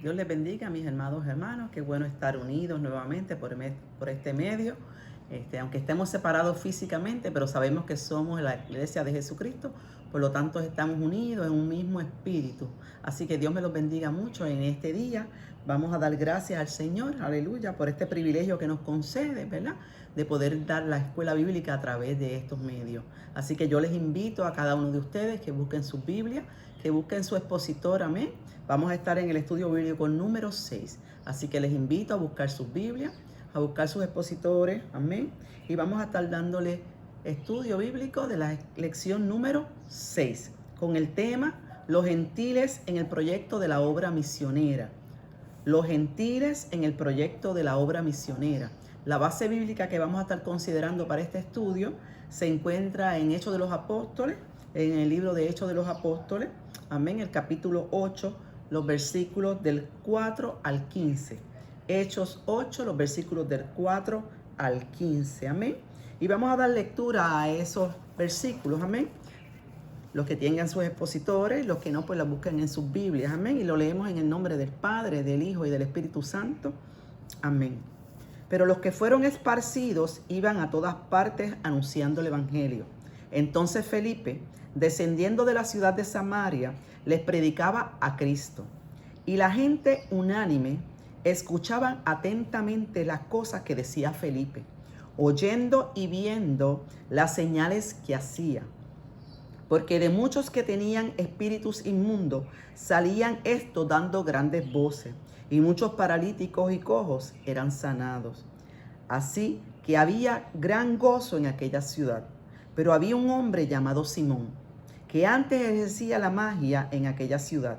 Dios les bendiga, mis hermanos y hermanas. Qué bueno estar unidos nuevamente por este medio. Aunque estemos separados físicamente, pero sabemos que somos la iglesia de Jesucristo. Por lo tanto, estamos unidos en un mismo espíritu. Así que Dios me los bendiga mucho en este día. Vamos a dar gracias al Señor, aleluya, por este privilegio que nos concede, ¿verdad? De poder dar la escuela bíblica a través de estos medios. Así que yo les invito a cada uno de ustedes que busquen su Biblia, que busquen su expositor, amén. Vamos a estar en el estudio bíblico número 6. Así que les invito a buscar sus Biblias, a buscar sus expositores, amén. Y vamos a estar dándole estudio bíblico de la lección número 6, con el tema Los gentiles en el proyecto de la obra misionera. Los gentiles en el proyecto de la obra misionera. La base bíblica que vamos a estar considerando para este estudio se encuentra en Hechos de los Apóstoles, en el libro de Hechos de los Apóstoles, amén, el capítulo 8, los versículos del 4 al 15. Hechos 8, los versículos del 4 al 15, amén. Y vamos a dar lectura a esos versículos, amén. Los que tengan sus expositores, los que no, pues los busquen en sus Biblias, amén. Y lo leemos en el nombre del Padre, del Hijo y del Espíritu Santo, amén. Pero los que fueron esparcidos iban a todas partes anunciando el Evangelio. Entonces Felipe, descendiendo de la ciudad de Samaria, les predicaba a Cristo. Y la gente unánime escuchaban atentamente las cosas que decía Felipe, oyendo y viendo las señales que hacía. Porque de muchos que tenían espíritus inmundos salían estos dando grandes voces, y muchos paralíticos y cojos eran sanados. Así que había gran gozo en aquella ciudad. Pero había un hombre llamado Simón, que antes ejercía la magia en aquella ciudad,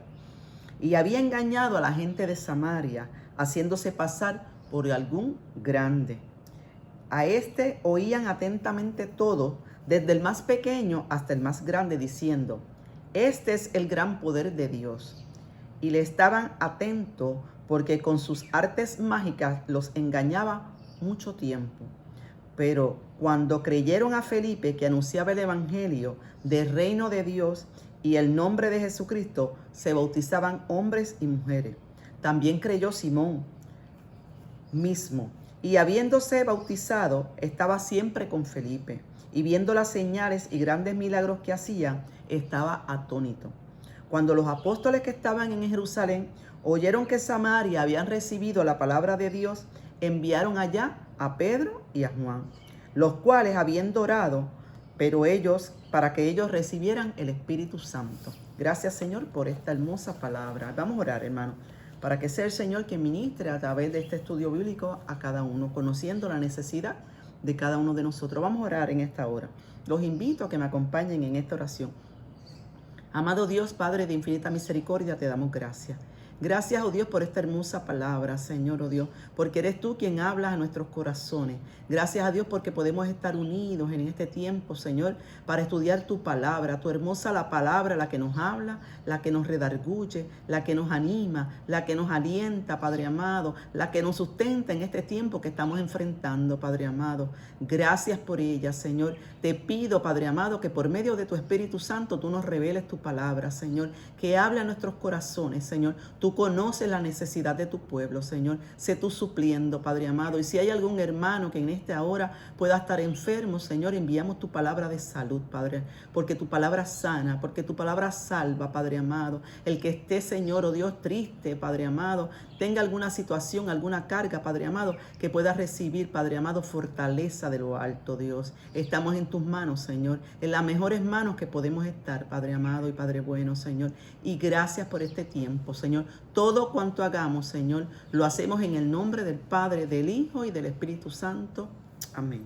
y había engañado a la gente de Samaria, haciéndose pasar por algún grande. A este oían atentamente todos, desde el más pequeño hasta el más grande, diciendo: este es el gran poder de Dios. Y le estaban atentos, porque con sus artes mágicas los engañaba mucho tiempo. Pero cuando creyeron a Felipe, que anunciaba el evangelio del reino de Dios y el nombre de Jesucristo, se bautizaban hombres y mujeres. También creyó Simón mismo, y habiéndose bautizado, estaba siempre con Felipe, y viendo las señales y grandes milagros que hacía, estaba atónito. Cuando los apóstoles que estaban en Jerusalén oyeron que Samaria habían recibido la palabra de Dios, enviaron allá a Pedro y a Juan, los cuales habiendo orado, para que ellos recibieran el Espíritu Santo. Gracias, Señor, por esta hermosa palabra. Vamos a orar, hermano, para que sea el Señor quien ministre a través de este estudio bíblico a cada uno, conociendo la necesidad de cada uno de nosotros. Vamos a orar en esta hora. Los invito a que me acompañen en esta oración. Amado Dios, Padre de infinita misericordia, te damos gracias. Gracias, oh Dios, por esta hermosa palabra, Señor, oh Dios, porque eres tú quien hablas a nuestros corazones. Gracias a Dios porque podemos estar unidos en este tiempo, Señor, para estudiar tu palabra, tu hermosa la palabra, la que nos habla, la que nos redarguye, la que nos anima, la que nos alienta, Padre amado, la que nos sustenta en este tiempo que estamos enfrentando, Padre amado. Gracias por ella, Señor. Te pido, Padre amado, que por medio de tu Espíritu Santo tú nos reveles tu palabra, Señor, que hable a nuestros corazones, Señor. Tú conoces la necesidad de tu pueblo, Señor. Sé tú supliendo, Padre amado. Y si hay algún hermano que en esta hora pueda estar enfermo, Señor, enviamos tu palabra de salud, Padre, porque tu palabra sana, porque tu palabra salva, Padre amado. El que esté, Señor, oh Dios, triste, Padre amado, tenga alguna situación, alguna carga, Padre amado, que pueda recibir, Padre amado, fortaleza de lo alto, Dios. Estamos en tus manos, Señor, en las mejores manos que podemos estar, Padre amado y Padre bueno, Señor. Y gracias por este tiempo, Señor. Todo cuanto hagamos, Señor, lo hacemos en el nombre del Padre, del Hijo y del Espíritu Santo. Amén.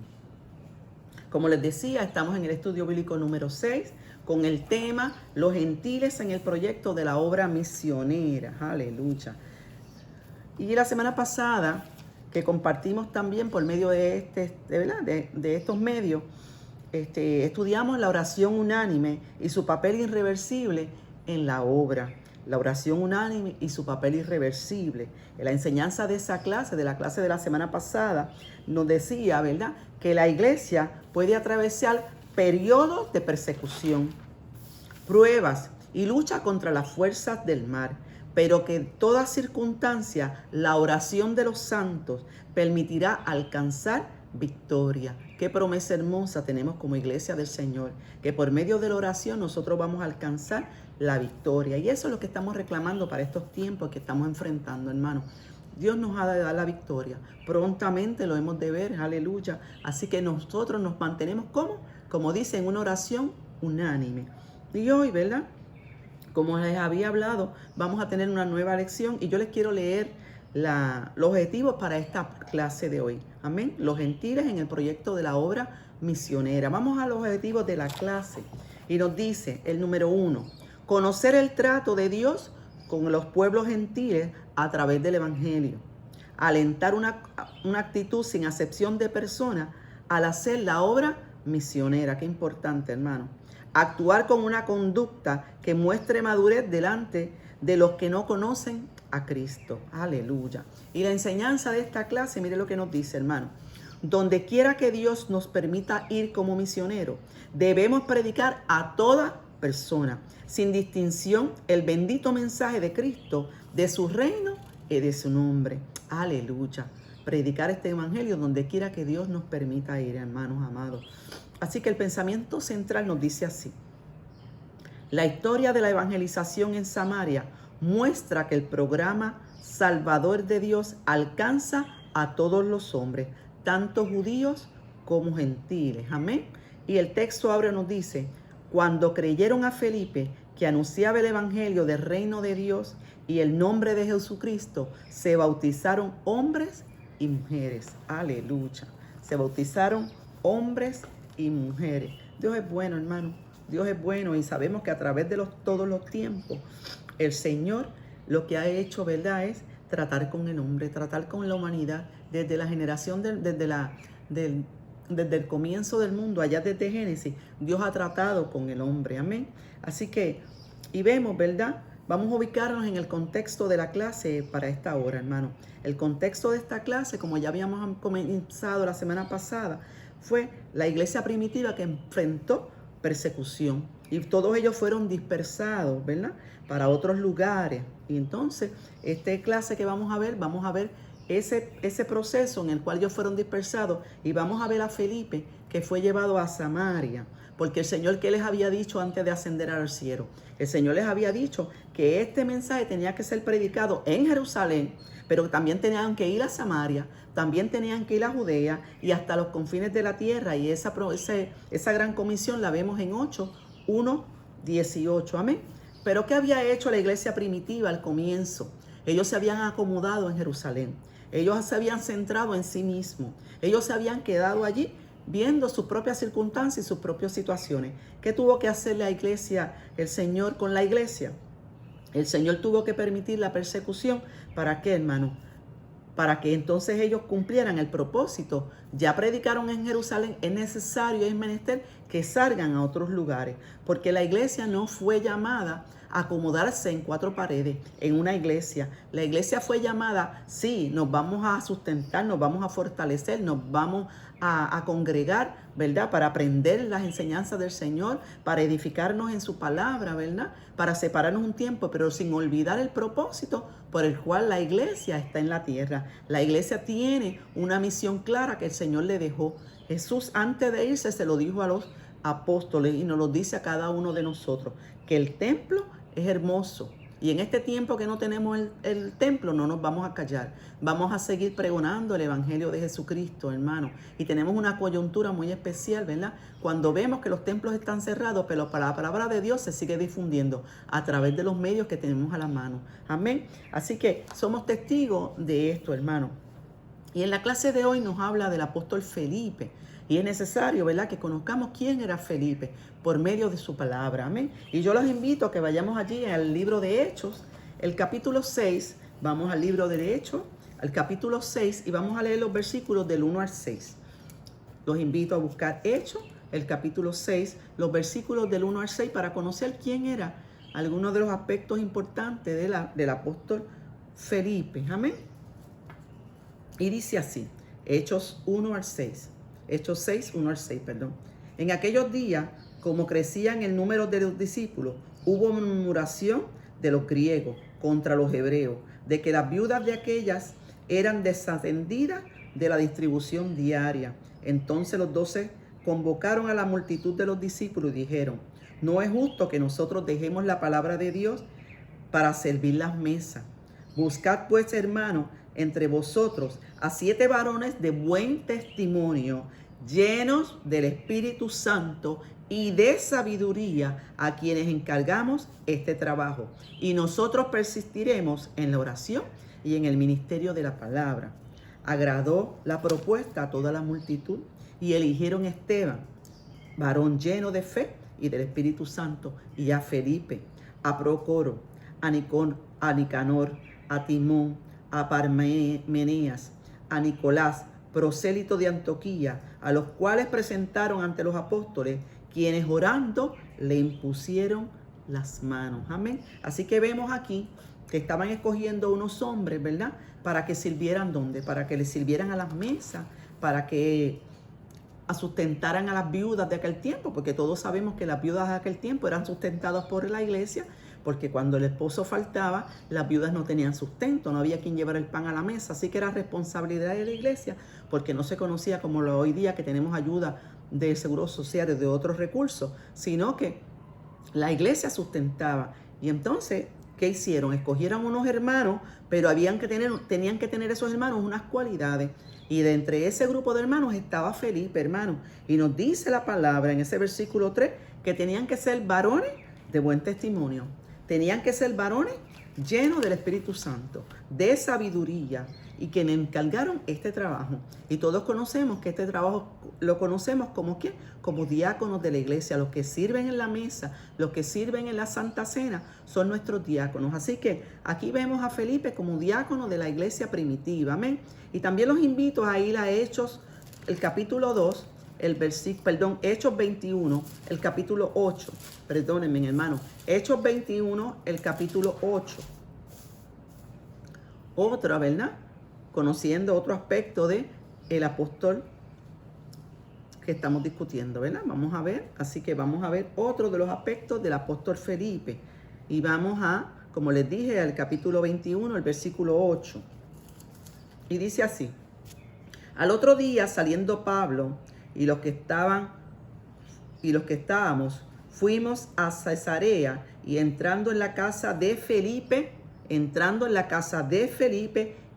Como les decía, estamos en el estudio bíblico número 6 con el tema Los gentiles en el proyecto de la obra misionera. Aleluya. Y la semana pasada, que compartimos también por medio de estos medios, estudiamos la oración unánime y su papel irreversible en la obra. La oración unánime y su papel irreversible. En la enseñanza de esa clase, de la clase de la semana pasada, nos decía, ¿verdad?, que la iglesia puede atravesar periodos de persecución, pruebas y lucha contra las fuerzas del mal, pero que en toda circunstancia la oración de los santos permitirá alcanzar victoria. Qué promesa hermosa tenemos como iglesia del Señor, que por medio de la oración nosotros vamos a alcanzar la victoria. Y eso es lo que estamos reclamando para estos tiempos que estamos enfrentando, hermanos. Dios nos ha de dar la victoria. Prontamente lo hemos de ver, aleluya. Así que nosotros nos mantenemos como dice en una oración unánime. Y hoy, ¿verdad? Como les había hablado, vamos a tener una nueva lección y yo les quiero leer los objetivos para esta clase de hoy. Amén. Los gentiles en el proyecto de la obra misionera. Vamos a los objetivos de la clase. Y nos dice el número 1, conocer el trato de Dios con los pueblos gentiles a través del Evangelio. Alentar una actitud sin acepción de persona al hacer la obra misionera. Qué importante, hermano. Actuar con una conducta que muestre madurez delante de los que no conocen a Cristo. Aleluya. Y la enseñanza de esta clase, mire lo que nos dice, hermano. Donde quiera que Dios nos permita ir como misioneros, debemos predicar a toda persona, sin distinción, el bendito mensaje de Cristo, de su reino y de su nombre. Aleluya. Predicar este evangelio donde quiera que Dios nos permita ir, hermanos amados. Así que el pensamiento central nos dice así. La historia de la evangelización en Samaria muestra que el programa salvador de Dios alcanza a todos los hombres, tanto judíos como gentiles. Amén. Y el texto ahora nos dice, cuando creyeron a Felipe, que anunciaba el evangelio del reino de Dios y el nombre de Jesucristo, se bautizaron hombres y mujeres. Aleluya. Se bautizaron hombres y mujeres. Dios es bueno, hermano. Dios es bueno y sabemos que a través de todos los tiempos, el Señor lo que ha hecho, ¿verdad?, es tratar con el hombre, tratar con la humanidad desde la generación, desde el comienzo del mundo, allá desde Génesis. Dios ha tratado con el hombre. Amén. Así que, y vemos, ¿verdad? Vamos a ubicarnos en el contexto de la clase para esta hora, hermano. El contexto de esta clase, como ya habíamos comenzado la semana pasada, fue la iglesia primitiva que enfrentó persecución y todos ellos fueron dispersados, ¿verdad?, para otros lugares. Y entonces, esta clase que vamos a ver ese proceso en el cual ellos fueron dispersados y vamos a ver a Felipe que fue llevado a Samaria, porque el Señor, ¿qué les había dicho antes de ascender al cielo? El Señor les había dicho que este mensaje tenía que ser predicado en Jerusalén, pero también tenían que ir a Samaria, también tenían que ir a Judea y hasta los confines de la tierra. Y esa gran comisión la vemos en 1:18. Amén. Pero ¿qué había hecho la iglesia primitiva al comienzo? Ellos se habían acomodado en Jerusalén. Ellos se habían centrado en sí mismos. Ellos se habían quedado allí viendo sus propias circunstancias y sus propias situaciones. ¿Qué tuvo que hacer la iglesia, el Señor con la iglesia? El Señor tuvo que permitir la persecución. ¿Para qué, hermano? Para que entonces ellos cumplieran el propósito. Ya predicaron en Jerusalén, es necesario, es menester que salgan a otros lugares, porque la iglesia no fue llamada a acomodarse en cuatro paredes, en una iglesia. La iglesia fue llamada, sí, nos vamos a sustentar, nos vamos a fortalecer, nos vamos a congregar, ¿verdad?, para aprender las enseñanzas del Señor, para edificarnos en su palabra, ¿verdad?, para separarnos un tiempo, pero sin olvidar el propósito por el cual la iglesia está en la tierra. La iglesia tiene una misión clara que el Señor le dejó. Jesús, antes de irse, se lo dijo a los apóstoles y nos lo dice a cada uno de nosotros, que el templo es hermoso. Y en este tiempo que no tenemos el templo, no nos vamos a callar. Vamos a seguir pregonando el evangelio de Jesucristo, hermano. Y tenemos una coyuntura muy especial, ¿verdad? Cuando vemos que los templos están cerrados, pero la palabra de Dios se sigue difundiendo a través de los medios que tenemos a la mano. Amén. Así que somos testigos de esto, hermano. Y en la clase de hoy nos habla del apóstol Felipe. Y es necesario, ¿verdad?, que conozcamos quién era Felipe por medio de su palabra. Amén. Y yo los invito a que vayamos allí al libro de Hechos, el capítulo 6. Vamos al libro de Hechos, al capítulo 6, y vamos a leer los versículos del 1 al 6. Los invito a buscar Hechos, el capítulo 6, los versículos del 1 al 6, para conocer quién era algunos de los aspectos importantes del apóstol Felipe. Amén. Y dice así, Hechos 1 al 6. Hechos 6, 1 al 6, perdón. En aquellos días, como crecían el número de los discípulos, hubo murmuración de los griegos contra los hebreos, de que las viudas de aquellas eran desatendidas de la distribución diaria. Entonces los 12 convocaron a la multitud de los discípulos y dijeron: no es justo que nosotros dejemos la palabra de Dios para servir las mesas. Buscad pues, hermanos, entre vosotros a 7 varones de buen testimonio, llenos del Espíritu Santo y de sabiduría, a quienes encargamos este trabajo. Y nosotros persistiremos en la oración y en el ministerio de la palabra. Agradó la propuesta a toda la multitud y eligieron a Esteban, varón lleno de fe y del Espíritu Santo, y a Felipe, a Procoro, a Nicanor, a Timón, a Parmenías, a Nicolás, prosélito de Antioquía, a los cuales presentaron ante los apóstoles, quienes orando le impusieron las manos. Amén. Así que vemos aquí que estaban escogiendo unos hombres, ¿verdad? Para que sirvieran, ¿dónde? Para que les sirvieran a las mesas, para que sustentaran a las viudas de aquel tiempo, porque todos sabemos que las viudas de aquel tiempo eran sustentadas por la iglesia, porque cuando el esposo faltaba, las viudas no tenían sustento, no había quien llevar el pan a la mesa, así que era responsabilidad de la iglesia, porque no se conocía como lo hoy día que tenemos ayuda de seguros sociales, de otros recursos, sino que la iglesia sustentaba. Y entonces, ¿qué hicieron? Escogieron unos hermanos, pero tenían que tener esos hermanos unas cualidades. Y de entre ese grupo de hermanos estaba Felipe, hermano. Y nos dice la palabra en ese versículo 3 que tenían que ser varones de buen testimonio. Tenían que ser varones llenos del Espíritu Santo, de sabiduría, y que le encargaron este trabajo. Y todos conocemos que este trabajo lo conocemos como ¿qué? Como diáconos de la iglesia. Los que sirven en la mesa, los que sirven en la Santa Cena, son nuestros diáconos. Así que aquí vemos a Felipe como diácono de la iglesia primitiva. Amén. Y también los invito a ir a Hechos, el capítulo 2, Hechos 21, el capítulo 8. Perdónenme, hermano. Hechos 21, el capítulo 8. Otra, ¿verdad? Conociendo otro aspecto de el apóstol que estamos discutiendo, ¿verdad? Vamos a ver, así que vamos a ver otro de los aspectos del apóstol Felipe. Y vamos a, como les dije, al capítulo 21, el versículo 8. Y dice así: al otro día, saliendo Pablo y los que estábamos, fuimos a Cesarea, y entrando en la casa de Felipe,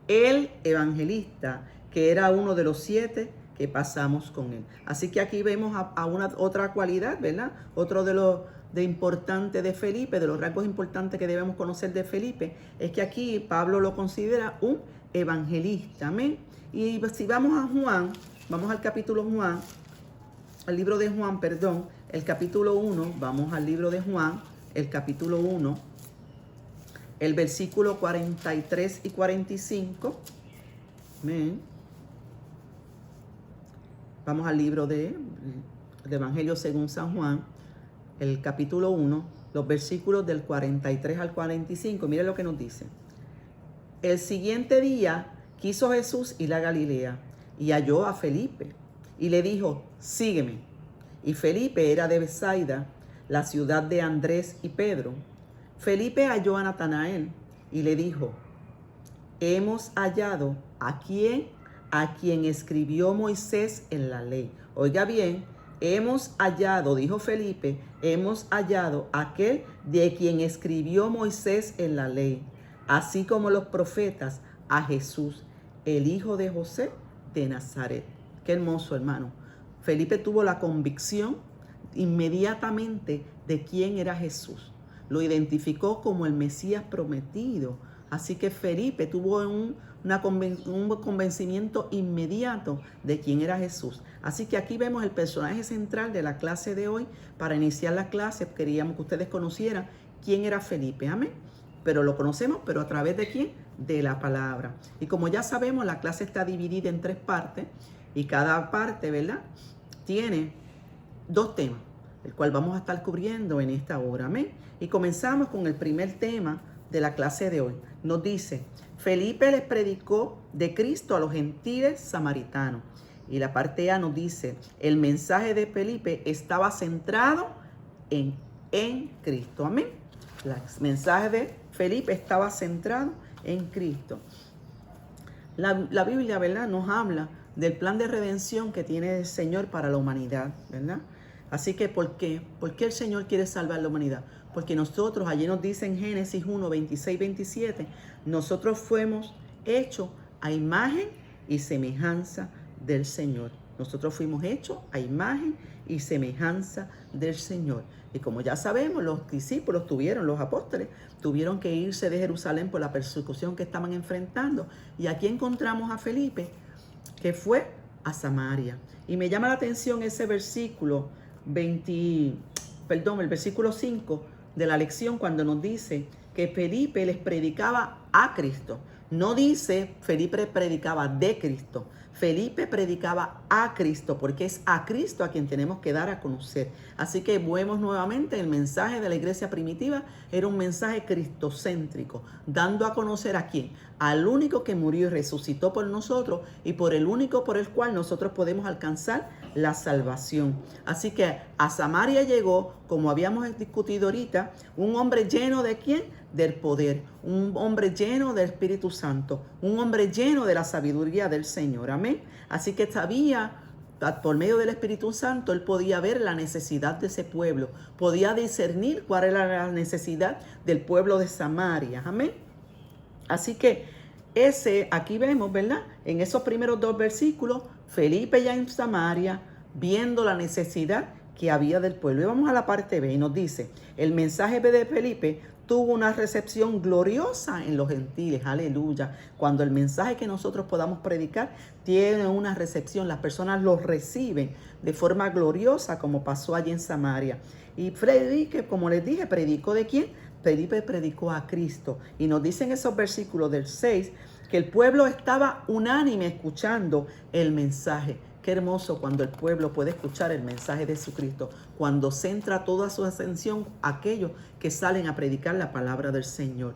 el evangelista, que era uno de los 7 que pasamos con él. Así que aquí vemos otra cualidad, ¿verdad? Otro de importante de Felipe, de los rasgos importantes que debemos conocer de Felipe, es que aquí Pablo lo considera un evangelista. Amén. Y si vamos a Juan, vamos al capítulo Juan, al libro de Juan, perdón, el capítulo 1, vamos al libro de Juan, el capítulo 1, el versículo 43 y 45. Amén. Vamos al libro del Evangelio según San Juan, el capítulo 1, los versículos del 43 al 45. Mire lo que nos dice. El siguiente día quiso Jesús ir a Galilea y halló a Felipe y le dijo: sígueme. Y Felipe era de Betsaida, la ciudad de Andrés y Pedro. Felipe halló a Natanael y le dijo: hemos hallado a quien escribió Moisés en la ley. Oiga bien, hemos hallado, dijo Felipe, hemos hallado a aquel de quien escribió Moisés en la ley, así como los profetas, a Jesús, el hijo de José de Nazaret. Qué hermoso, hermano. Felipe tuvo la convicción inmediatamente de quién era Jesús. Lo identificó como el Mesías prometido. Así que Felipe tuvo un convencimiento inmediato de quién era Jesús. Así que aquí vemos el personaje central de la clase de hoy. Para iniciar la clase queríamos que ustedes conocieran quién era Felipe. Amén. Pero lo conocemos, pero ¿a través de quién? De la palabra. Y como ya sabemos, la clase está dividida en 3 partes. Y cada parte, ¿verdad?, tiene 2 temas, el cual vamos a estar cubriendo en esta hora. Amén. Y comenzamos con el primer tema de la clase de hoy. Nos dice: Felipe les predicó de Cristo a los gentiles samaritanos. Y la parte A nos dice: el mensaje de Felipe estaba centrado en Cristo. Amén. El mensaje de Felipe estaba centrado en Cristo. La Biblia, ¿verdad?, nos habla del plan de redención que tiene el Señor para la humanidad, ¿verdad? Así que, ¿por qué? ¿Por qué el Señor quiere salvar la humanidad? Porque nosotros, allí nos dice en Génesis 1, 26, 27, nosotros fuimos hechos a imagen y semejanza del Señor. Nosotros fuimos hechos a imagen y semejanza del Señor. Y como ya sabemos, los discípulos los apóstoles, tuvieron que irse de Jerusalén por la persecución que estaban enfrentando. Y aquí encontramos a Felipe, que fue a Samaria. Y me llama la atención ese versículo el versículo 5 de la lección, cuando nos dice que Felipe les predicaba a Cristo. No dice Felipe predicaba de Cristo. Felipe predicaba a Cristo, porque es a Cristo a quien tenemos que dar a conocer. Así que vemos nuevamente el mensaje de la iglesia primitiva, era un mensaje cristocéntrico, dando a conocer a quién, al único que murió y resucitó por nosotros y por el único por el cual nosotros podemos alcanzar la salvación. Así que a Samaria llegó, como habíamos discutido ahorita, un hombre lleno de ¿quién? Del poder, un hombre lleno del Espíritu Santo, un hombre lleno de la sabiduría del Señor. Amén. Así que sabía, por medio del Espíritu Santo, él podía ver la necesidad de ese pueblo, podía discernir cuál era la necesidad del pueblo de Samaria. Amén. Así que aquí vemos, ¿verdad? En esos primeros 2 versículos, Felipe ya en Samaria, viendo la necesidad que había del pueblo. Y vamos a la parte B y nos dice, el mensaje de Felipe tuvo una recepción gloriosa en los gentiles, aleluya. Cuando el mensaje que nosotros podamos predicar tiene una recepción, las personas lo reciben de forma gloriosa, como pasó allí en Samaria. Y Felipe, como les dije, ¿predicó de quién? Felipe predicó a Cristo. Y nos dicen esos versículos del 6 que el pueblo estaba unánime escuchando el mensaje. Qué hermoso cuando el pueblo puede escuchar el mensaje de Jesucristo, cuando centra toda su atención a aquellos que salen a predicar la palabra del Señor.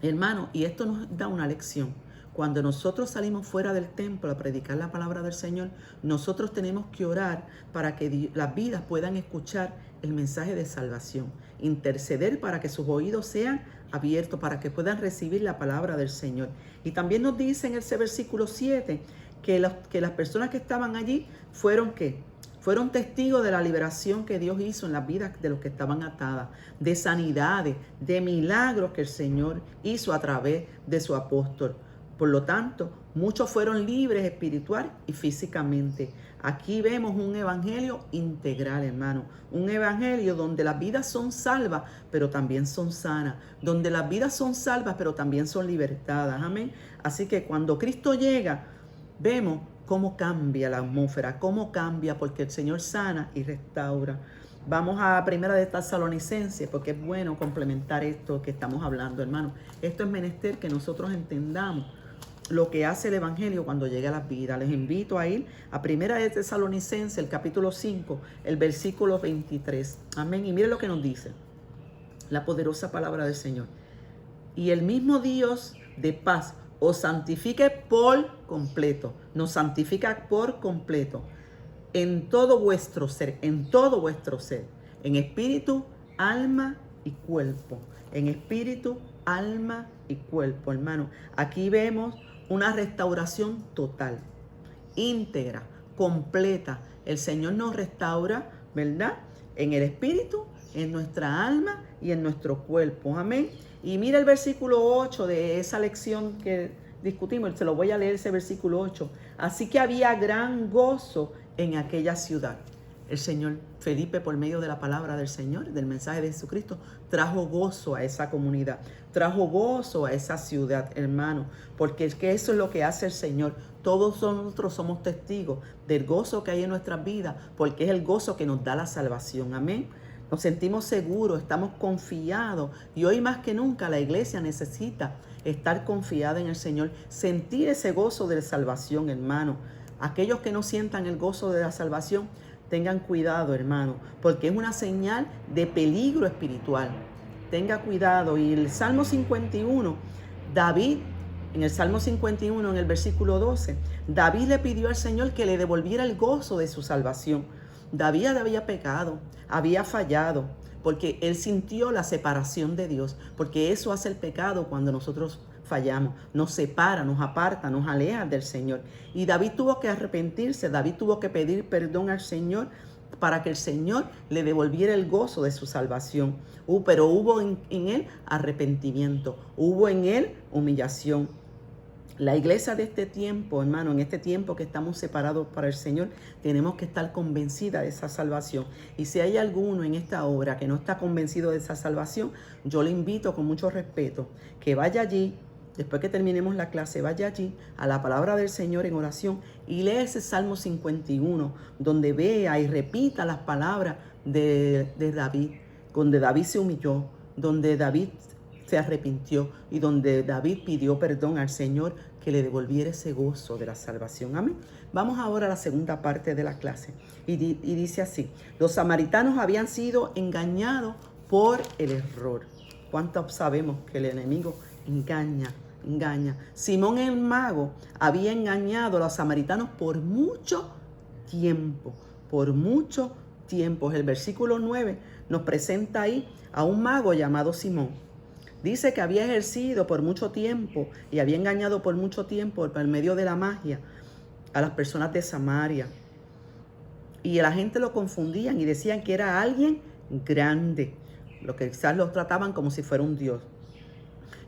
Hermano, y esto nos da una lección. Cuando nosotros salimos fuera del templo a predicar la palabra del Señor, nosotros tenemos que orar para que las vidas puedan escuchar el mensaje de salvación, interceder para que sus oídos sean abiertos, para que puedan recibir la palabra del Señor. Y también nos dice en ese versículo 7 que las personas que estaban allí fueron testigos de la liberación que Dios hizo en las vidas de los que estaban atadas, de sanidades, de milagros que el Señor hizo a través de su apóstol. Por lo tanto, muchos fueron libres espiritual y físicamente. Aquí vemos un evangelio integral, hermano. Un evangelio donde las vidas son salvas, pero también son sanas. Donde las vidas son salvas, pero también son libertadas. Amén. Así que cuando Cristo llega, vemos cómo cambia la atmósfera, cómo cambia, porque el Señor sana y restaura. Vamos a Primera de Tesalonicenses, porque es bueno complementar esto que estamos hablando, hermano. Esto es menester que nosotros entendamos lo que hace el evangelio cuando llega a las vidas. Les invito a ir a Primera de Tesalonicenses, el capítulo 5, el versículo 23. Amén. Y mire lo que nos dice la poderosa palabra del Señor. Y el mismo Dios de paz os santifique por completo, nos santifica por completo, en todo vuestro ser, en espíritu, alma y cuerpo, en espíritu, alma y cuerpo, hermano. Aquí vemos una restauración total, íntegra, completa. El Señor nos restaura, ¿verdad? En el espíritu, en nuestra alma y en nuestro cuerpo. Amén. Y mira el versículo 8 de esa lección que discutimos. Se lo voy a leer, ese versículo 8. Así que había gran gozo en aquella ciudad. El Señor, Felipe, por medio de la palabra del Señor, del mensaje de Jesucristo, trajo gozo a esa comunidad, trajo gozo a esa ciudad, hermano, porque es que eso es lo que hace el Señor. Todos nosotros somos testigos del gozo que hay en nuestras vidas, porque es el gozo que nos da la salvación. Amén. Nos sentimos seguros, estamos confiados, y hoy más que nunca la iglesia necesita estar confiada en el Señor, sentir ese gozo de la salvación, hermano. Aquellos que no sientan el gozo de la salvación, tengan cuidado, hermano, porque es una señal de peligro espiritual. Tenga cuidado. Y el Salmo 51, David, en el Salmo 51, en el versículo 12, David le pidió al Señor que le devolviera el gozo de su salvación. David había pecado, había fallado, porque él sintió la separación de Dios, porque eso hace el pecado cuando nosotros fallamos, nos separa, nos aparta, nos aleja del Señor. Y David tuvo que arrepentirse, David tuvo que pedir perdón al Señor para que el Señor le devolviera el gozo de su salvación. Pero hubo en él arrepentimiento, hubo en él humillación. La iglesia de este tiempo, hermano, en este tiempo que estamos separados para el Señor, tenemos que estar convencida de esa salvación. Y si hay alguno en esta hora que no está convencido de esa salvación, yo le invito con mucho respeto que vaya allí, después que terminemos la clase, vaya allí a la palabra del Señor en oración y lea ese Salmo 51, donde vea y repita las palabras de David, donde David se humilló, donde David se arrepintió y donde David pidió perdón al Señor que le devolviera ese gozo de la salvación. Amén. Vamos ahora a la segunda parte de la clase. Y dice así: los samaritanos habían sido engañados por el error. ¿Cuántos sabemos que el enemigo engaña? Simón el mago había engañado a los samaritanos por mucho tiempo. Por mucho tiempo. El versículo 9 nos presenta ahí a un mago llamado Simón. Dice que había ejercido por mucho tiempo y había engañado por mucho tiempo por medio de la magia a las personas de Samaria. Y la gente lo confundían y decían que era alguien grande, lo que quizás lo trataban como si fuera un dios.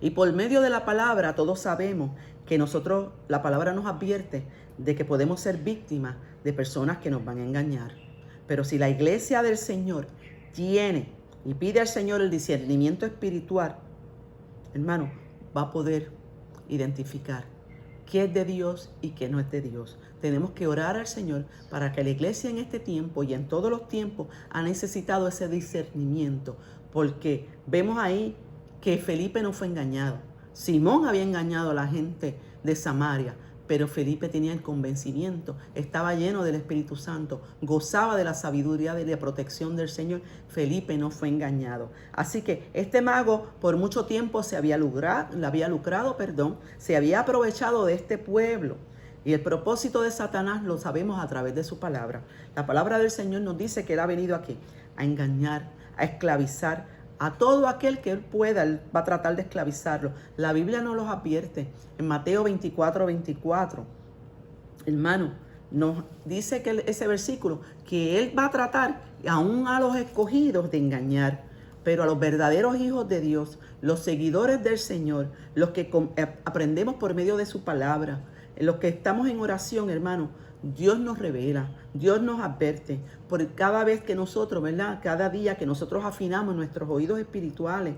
Y por medio de la palabra todos sabemos que nosotros, la palabra nos advierte de que podemos ser víctimas de personas que nos van a engañar. Pero si la iglesia del Señor tiene y pide al Señor el discernimiento espiritual, hermano, va a poder identificar qué es de Dios y qué no es de Dios. Tenemos que orar al Señor para que la iglesia en este tiempo y en todos los tiempos ha necesitado ese discernimiento, porque vemos ahí que Felipe no fue engañado. Simón había engañado a la gente de Samaria, pero Felipe tenía el convencimiento, estaba lleno del Espíritu Santo, gozaba de la sabiduría de la protección del Señor. Felipe no fue engañado. Así que este mago por mucho tiempo se había lucrado, se había aprovechado de este pueblo. Y el propósito de Satanás lo sabemos a través de su palabra. La palabra del Señor nos dice que él ha venido aquí a engañar, a esclavizar, a todo aquel que él pueda, él va a tratar de esclavizarlo. La Biblia nos los advierte en Mateo 24:24. Hermano, nos dice que ese versículo, que él va a tratar aún a los escogidos de engañar, pero a los verdaderos hijos de Dios, los seguidores del Señor, los que aprendemos por medio de su palabra, los que estamos en oración, hermano, Dios nos revela, Dios nos advierte, por cada vez que nosotros, ¿verdad? Cada día que nosotros afinamos nuestros oídos espirituales,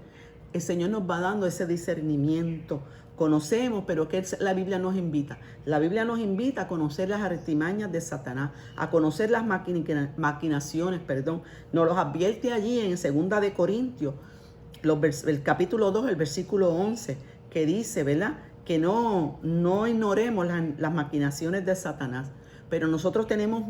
el Señor nos va dando ese discernimiento. Conocemos, pero que la Biblia nos invita. La Biblia nos invita a conocer las artimañas de Satanás, a conocer las maquinaciones, Nos los advierte allí en 2 de Corintios, el capítulo 2, el versículo 11, que dice, ¿verdad? Que no ignoremos las maquinaciones de Satanás. Pero nosotros tenemos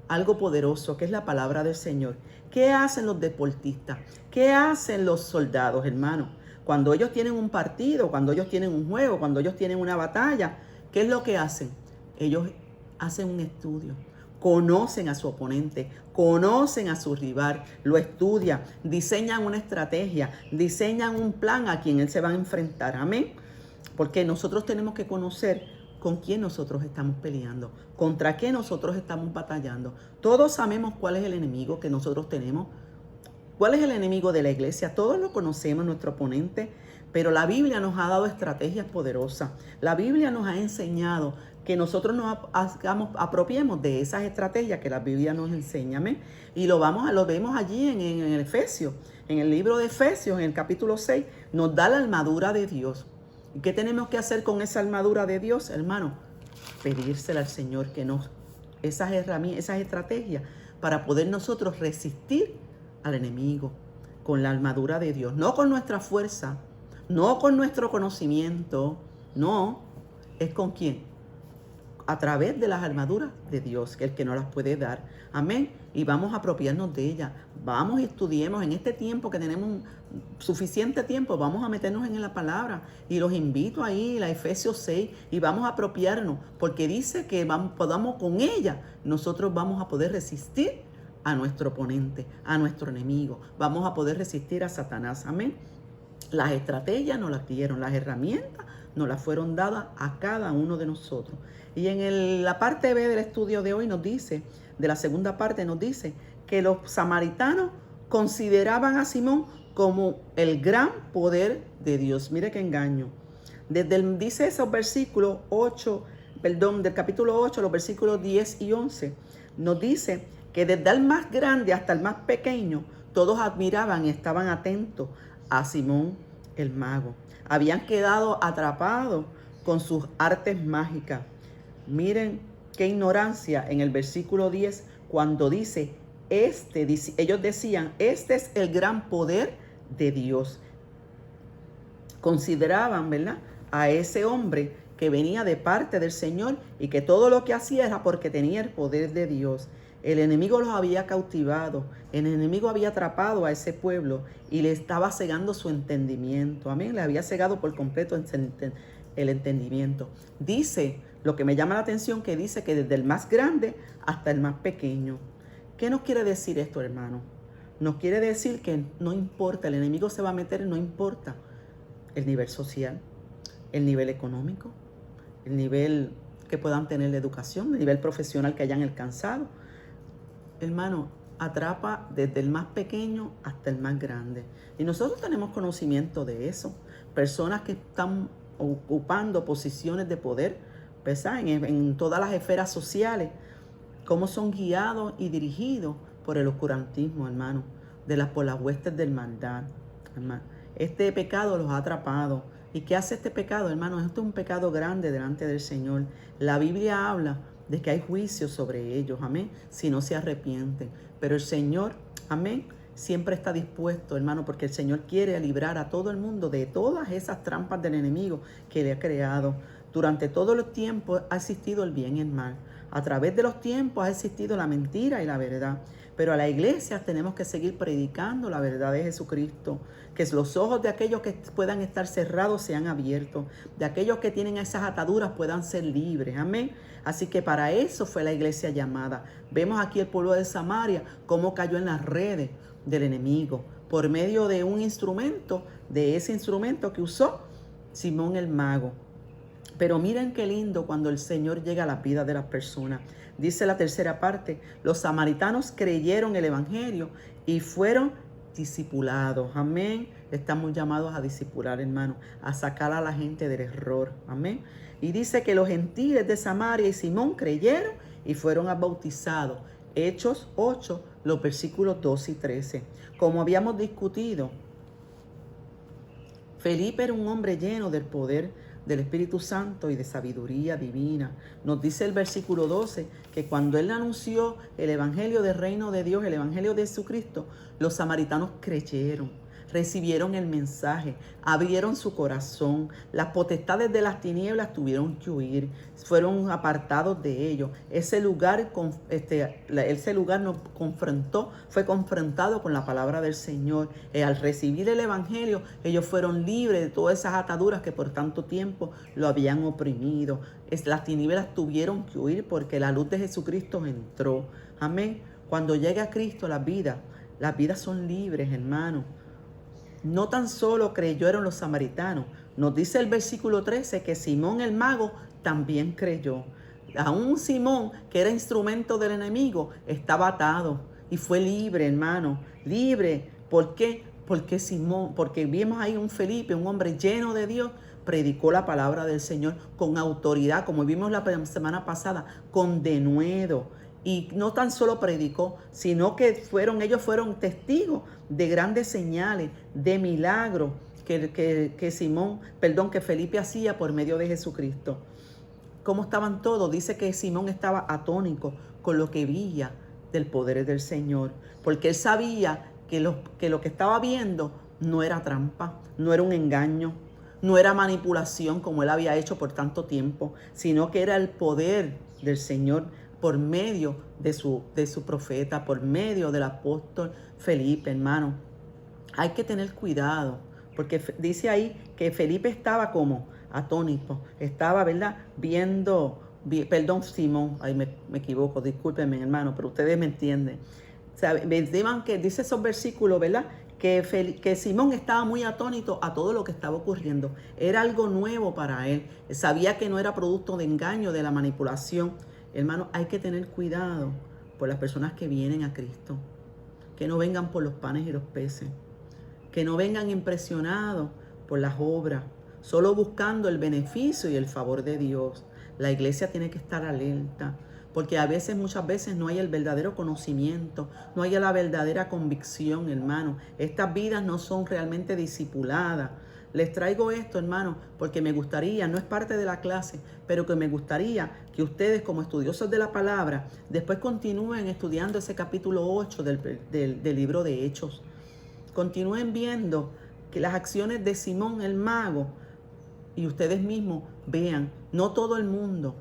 algo poderoso, que es la palabra del Señor. ¿Qué hacen los deportistas? ¿Qué hacen los soldados, hermano? Cuando ellos tienen un partido, cuando ellos tienen un juego, cuando ellos tienen una batalla, ¿qué es lo que hacen? Ellos hacen un estudio, conocen a su oponente, conocen a su rival, lo estudian, diseñan una estrategia, diseñan un plan a quien él se va a enfrentar. Amén. Porque nosotros tenemos que conocer con quién nosotros estamos peleando, contra qué nosotros estamos batallando. Todos sabemos cuál es el enemigo que nosotros tenemos, cuál es el enemigo de la iglesia. Todos lo conocemos, nuestro oponente, pero la Biblia nos ha dado estrategias poderosas. La Biblia nos ha enseñado que nosotros nos apropiemos de esas estrategias que la Biblia nos enseña. ¿Amén? Y lo vemos allí en Efesios, en el libro de Efesios, en el capítulo 6, nos da la armadura de Dios. ¿Y qué tenemos que hacer con esa armadura de Dios, hermano? Pedírsela al Señor que nos esas estrategias para poder nosotros resistir al enemigo con la armadura de Dios. No con nuestra fuerza, no con nuestro conocimiento, no. ¿Es con quién? A través de las armaduras de Dios, que es el que nos las puede dar. Amén. Y vamos a apropiarnos de ellas. Vamos y estudiemos en este tiempo que tenemos suficiente tiempo. Vamos a meternos en la palabra. Y los invito ahí, a Efesios 6, y vamos a apropiarnos. Porque dice que podamos con ella, nosotros vamos a poder resistir a nuestro oponente, a nuestro enemigo. Vamos a poder resistir a Satanás. Amén. Las estrategias nos las dieron, las herramientas nos las fueron dadas a cada uno de nosotros. Y en la parte B del estudio de hoy nos dice, de la segunda parte nos dice, que los samaritanos consideraban a Simón como el gran poder de Dios. Mire qué engaño. Dice esos versículos 8, del capítulo 8, los versículos 10 y 11, nos dice que desde el más grande hasta el más pequeño, todos admiraban y estaban atentos a Simón el mago. Habían quedado atrapados con sus artes mágicas. Miren qué ignorancia en el versículo 10 cuando dice, ellos decían, este es el gran poder de Dios. Consideraban, ¿verdad?, a ese hombre que venía de parte del Señor y que todo lo que hacía era porque tenía el poder de Dios. El enemigo los había cautivado, el enemigo había atrapado a ese pueblo y le estaba cegando su entendimiento. Amén, le había cegado por completo el entendimiento. Dice, lo que me llama la atención, que dice que desde el más grande hasta el más pequeño. ¿Qué nos quiere decir esto, hermano? Nos quiere decir que no importa, el enemigo se va a meter, no importa el nivel social, el nivel económico, el nivel que puedan tener de educación, el nivel profesional que hayan alcanzado. Hermano, atrapa desde el más pequeño hasta el más grande. Y nosotros tenemos conocimiento de eso. Personas que están ocupando posiciones de poder, ¿verdad?, en todas las esferas sociales, cómo son guiados y dirigidos por el oscurantismo, hermano, por las huestes del maldad, hermano. Este pecado los ha atrapado. ¿Y qué hace este pecado, hermano? Esto es un pecado grande delante del Señor. La Biblia habla de que hay juicio sobre ellos, amén, si no se arrepienten. Pero el Señor, amén, siempre está dispuesto, hermano, porque el Señor quiere librar a todo el mundo de todas esas trampas del enemigo que le ha creado. Durante todos los tiempos ha existido el bien y el mal. A través de los tiempos ha existido la mentira y la verdad. Pero a la iglesia tenemos que seguir predicando la verdad de Jesucristo. Que los ojos de aquellos que puedan estar cerrados sean abiertos. De aquellos que tienen esas ataduras puedan ser libres. Amén. Así que para eso fue la iglesia llamada. Vemos aquí el pueblo de Samaria cómo cayó en las redes del enemigo. Por medio de un instrumento, de ese instrumento que usó Simón el mago. Pero miren qué lindo cuando el Señor llega a la vida de las personas. Dice la tercera parte, los samaritanos creyeron el evangelio y fueron discipulados. Amén. Estamos llamados a discipular, hermano, a sacar a la gente del error. Amén. Y dice que los gentiles de Samaria y Simón creyeron y fueron bautizados. Hechos 8, los versículos 12 y 13. Como habíamos discutido, Felipe era un hombre lleno del poder del Espíritu Santo y de sabiduría divina. Nos dice el versículo 12 que cuando él anunció el evangelio del reino de Dios, el evangelio de Jesucristo, los samaritanos creyeron, recibieron el mensaje, abrieron su corazón. Las potestades de las tinieblas tuvieron que huir, fueron apartados de ellos. Ese lugar nos confrontó, fue confrontado con la palabra del Señor. Al recibir el evangelio, ellos fueron libres de todas esas ataduras que por tanto tiempo lo habían oprimido. Las tinieblas tuvieron que huir porque la luz de Jesucristo entró. Amén. Cuando llega Cristo, las vidas son libres, hermano. No tan solo creyeron los samaritanos. Nos dice el versículo 13 que Simón el mago también creyó. Aún Simón, que era instrumento del enemigo, estaba atado y fue libre, hermano. Libre. ¿Por qué? Porque vimos ahí un Felipe, un hombre lleno de Dios, predicó la palabra del Señor con autoridad, como vimos la semana pasada, con denuedo. Y no tan solo predicó, sino que ellos fueron testigos de grandes señales, de milagros que Felipe hacía por medio de Jesucristo. ¿Cómo estaban todos? Dice que Simón estaba atónico con lo que veía del poder del Señor, porque él sabía que lo que estaba viendo no era trampa, no era un engaño, no era manipulación como él había hecho por tanto tiempo, sino que era el poder del Señor por medio de su profeta, por medio del apóstol Felipe, hermano. Hay que tener cuidado, porque dice ahí que Felipe estaba como atónito, estaba, ¿verdad?, Simón, ahí me equivoco, discúlpenme, hermano, pero ustedes me entienden. O sea, que dice esos versículos, ¿verdad? Que Simón estaba muy atónito a todo lo que estaba ocurriendo. Era algo nuevo para él. Sabía que no era producto de engaño, de la manipulación. Hermano, hay que tener cuidado por las personas que vienen a Cristo. Que no vengan por los panes y los peces. Que no vengan impresionados por las obras, solo buscando el beneficio y el favor de Dios. La iglesia tiene que estar alerta, porque muchas veces no hay el verdadero conocimiento, no hay la verdadera convicción, hermano. Estas vidas no son realmente discipuladas. Les traigo esto, hermano, porque me gustaría, no es parte de la clase, pero que me gustaría que ustedes como estudiosos de la palabra, después continúen estudiando ese capítulo 8 del libro de Hechos. Continúen viendo que las acciones de Simón el mago, y ustedes mismos vean, no todo el mundo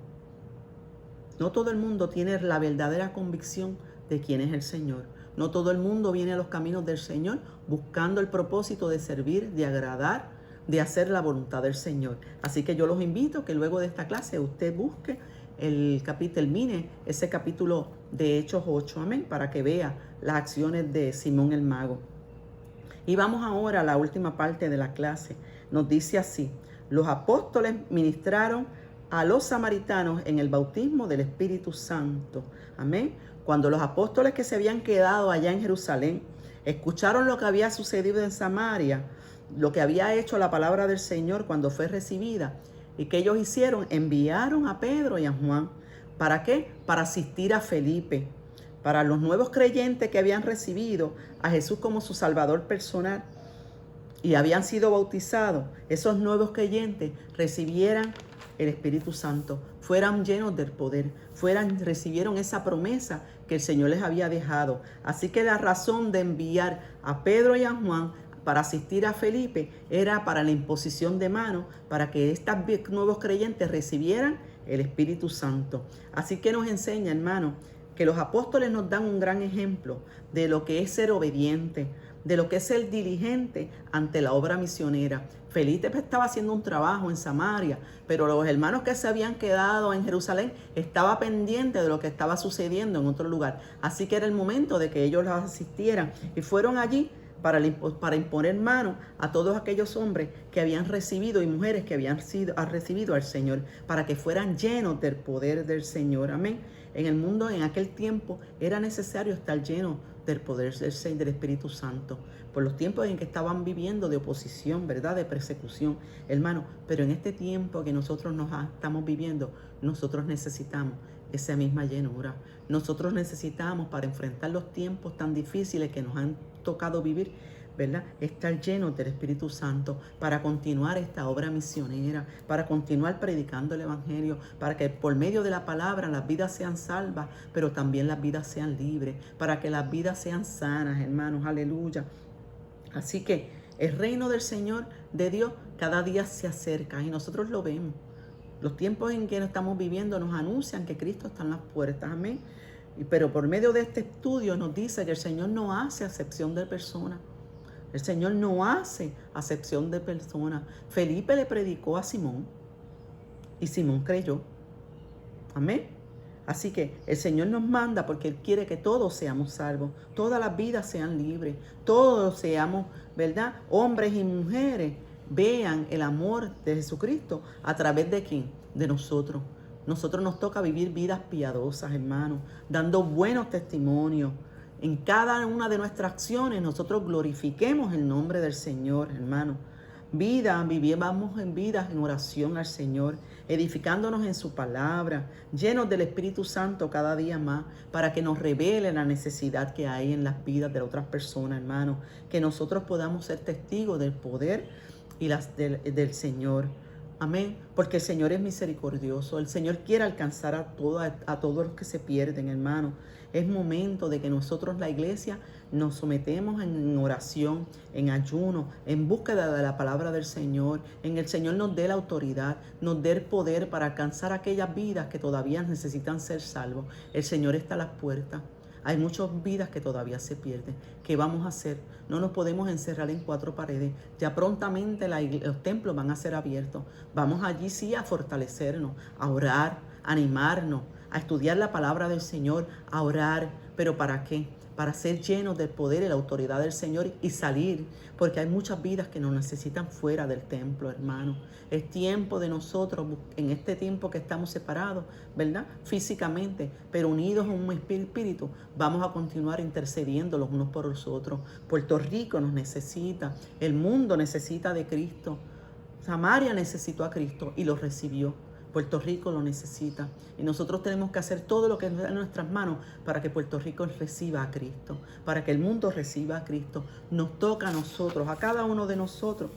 tiene la verdadera convicción de quién es el Señor. No todo el mundo viene a los caminos del Señor buscando el propósito de servir, de agradar, de hacer la voluntad del Señor. Así que yo los invito a que luego de esta clase usted busque termine ese capítulo de Hechos 8, amén, para que vea las acciones de Simón el mago. Y vamos ahora a la última parte de la clase. Nos dice así: los apóstoles ministraron a los samaritanos en el bautismo del Espíritu Santo. Amén. Cuando los apóstoles que se habían quedado allá en Jerusalén escucharon lo que había sucedido en Samaria, lo que había hecho la palabra del Señor cuando fue recibida, y que ellos hicieron, enviaron a Pedro y a Juan. ¿Para qué? Para asistir a Felipe. Para los nuevos creyentes que habían recibido a Jesús como su Salvador personal y habían sido bautizados, esos nuevos creyentes recibieran el Espíritu Santo, fueran llenos del poder, recibieron esa promesa que el Señor les había dejado. Así que la razón de enviar a Pedro y a Juan para asistir a Felipe era para la imposición de manos, para que estos nuevos creyentes recibieran el Espíritu Santo. Así que nos enseña, hermano, que los apóstoles nos dan un gran ejemplo de lo que es ser obediente, de lo que es ser diligente ante la obra misionera. Felipe estaba haciendo un trabajo en Samaria, pero los hermanos que se habían quedado en Jerusalén estaban pendientes de lo que estaba sucediendo en otro lugar. Así que era el momento de que ellos los asistieran y fueron allí para imponer mano a todos aquellos hombres que habían recibido y mujeres que habían recibido al Señor, para que fueran llenos del poder del Señor. Amén. En el mundo en aquel tiempo era necesario estar lleno del poder del Espíritu Santo, por los tiempos en que estaban viviendo de oposición, ¿verdad? De persecución, hermano. Pero en este tiempo que nosotros estamos viviendo, nosotros necesitamos esa misma llenura. Nosotros necesitamos, para enfrentar los tiempos tan difíciles que nos han tocado vivir, ¿verdad?, estar llenos del Espíritu Santo para continuar esta obra misionera, para continuar predicando el Evangelio, para que por medio de la palabra las vidas sean salvas, pero también las vidas sean libres, para que las vidas sean sanas, hermanos, aleluya. Así que el reino del Señor, de Dios, cada día se acerca y nosotros lo vemos. Los tiempos en que estamos viviendo nos anuncian que Cristo está en las puertas, amén. Pero por medio de este estudio nos dice que el Señor no hace acepción de personas. El Señor no hace acepción de personas. Felipe le predicó a Simón y Simón creyó. Amén. Así que el Señor nos manda porque Él quiere que todos seamos salvos, todas las vidas sean libres, todos seamos, ¿verdad?, hombres y mujeres, vean el amor de Jesucristo a través de ¿quién? De nosotros. Nosotros nos toca vivir vidas piadosas, hermanos, dando buenos testimonios. En cada una de nuestras acciones nosotros glorifiquemos el nombre del Señor, hermano. Vivamos en vidas en oración al Señor, edificándonos en su palabra, llenos del Espíritu Santo cada día más, para que nos revele la necesidad que hay en las vidas de otras personas, hermano. Que nosotros podamos ser testigos del poder y del Señor. Amén. Porque el Señor es misericordioso. El Señor quiere alcanzar a todos los que se pierden, hermano. Es momento de que nosotros, la iglesia, nos sometemos en oración, en ayuno, en búsqueda de la palabra del Señor. En el Señor nos dé la autoridad, nos dé el poder para alcanzar aquellas vidas que todavía necesitan ser salvos. El Señor está a las puertas. Hay muchas vidas que todavía se pierden. ¿Qué vamos a hacer? No nos podemos encerrar en cuatro paredes. Ya prontamente los templos van a ser abiertos. Vamos allí sí a fortalecernos, a orar, a animarnos, a estudiar la palabra del Señor, a orar. ¿Pero para qué? para ser llenos del poder y la autoridad del Señor y salir, porque hay muchas vidas que nos necesitan fuera del templo, hermano. Es tiempo de nosotros, en este tiempo que estamos separados, ¿verdad? Físicamente, pero unidos en un espíritu, vamos a continuar intercediendo los unos por los otros. Puerto Rico nos necesita, el mundo necesita de Cristo. Samaria necesitó a Cristo y lo recibió. Puerto Rico lo necesita y nosotros tenemos que hacer todo lo que está en nuestras manos para que Puerto Rico reciba a Cristo, para que el mundo reciba a Cristo. Nos toca a nosotros, a cada uno de nosotros,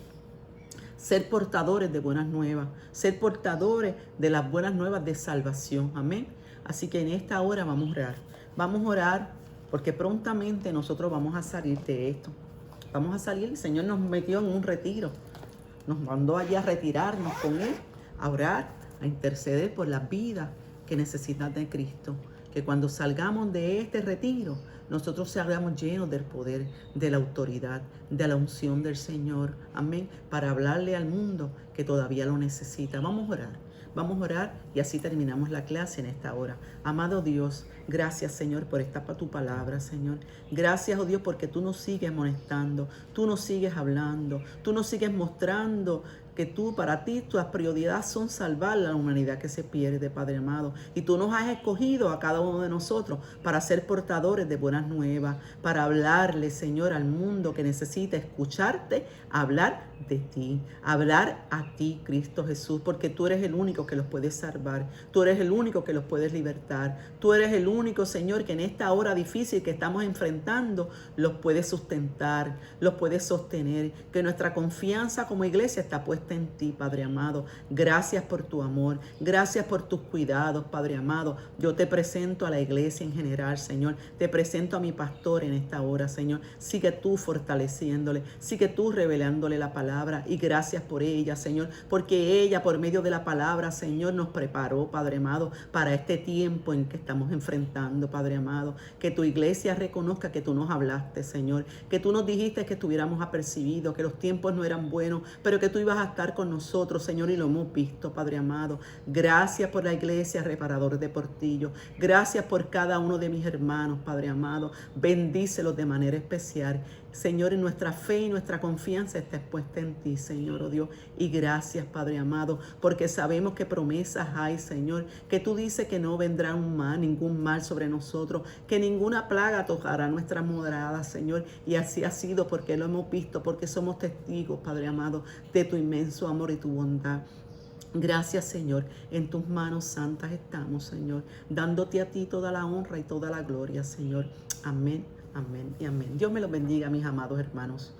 ser portadores de buenas nuevas, ser portadores de las buenas nuevas de salvación. Amén. Así que en esta hora vamos a orar. Vamos a orar porque prontamente nosotros vamos a salir de esto. Vamos a salir, el Señor nos metió en un retiro. Nos mandó allá a retirarnos con Él, a orar, a interceder por las vidas que necesitan de Cristo. Que cuando salgamos de este retiro, nosotros salgamos llenos del poder, de la autoridad, de la unción del Señor. Amén. Para hablarle al mundo que todavía lo necesita. Vamos a orar. Vamos a orar y así terminamos la clase en esta hora. Amado Dios, gracias, Señor, por tu palabra, Señor. Gracias, oh Dios, porque tú nos sigues amonestando, tú nos sigues hablando, tú nos sigues mostrando que tú, para ti, tus prioridades son salvar la humanidad que se pierde, Padre amado. Y tú nos has escogido a cada uno de nosotros para ser portadores de buenas nuevas, para hablarle, Señor, al mundo que necesita escucharte, hablar de ti, hablar a ti, Cristo Jesús, porque tú eres el único que los puede salvar, tú eres el único que los puedes libertar, tú eres el único, Señor, que en esta hora difícil que estamos enfrentando, los puedes sustentar, los puedes sostener, que nuestra confianza como iglesia está puesta en ti, Padre amado. Gracias por tu amor, gracias por tus cuidados, Padre amado. Yo te presento a la iglesia en general, Señor, te presento a mi pastor en esta hora, Señor. Sigue tú fortaleciéndole, sigue tú revelándole la palabra y gracias por ella, Señor, porque ella por medio de la palabra, Señor, nos preparó, Padre amado, para este tiempo en que estamos enfrentando, Padre amado. Que tu iglesia reconozca que tú nos hablaste, Señor, que tú nos dijiste que estuviéramos apercibidos, que los tiempos no eran buenos, pero que tú ibas a estar con nosotros, Señor, y lo hemos visto, Padre amado. Gracias por la iglesia Reparador de Portillo. Gracias por cada uno de mis hermanos, Padre amado. Bendícelos de manera especial. Señor, y nuestra fe y nuestra confianza está expuesta en ti, Señor, oh Dios. Y gracias, Padre amado, porque sabemos que promesas hay, Señor, que tú dices que no vendrá ningún mal sobre nosotros, que ninguna plaga tocará nuestra morada, Señor. Y así ha sido porque lo hemos visto, porque somos testigos, Padre amado, de tu inmenso amor y tu bondad. Gracias, Señor. En tus manos santas estamos, Señor, dándote a ti toda la honra y toda la gloria, Señor. Amén, amén y amén. Dios me los bendiga, mis amados hermanos.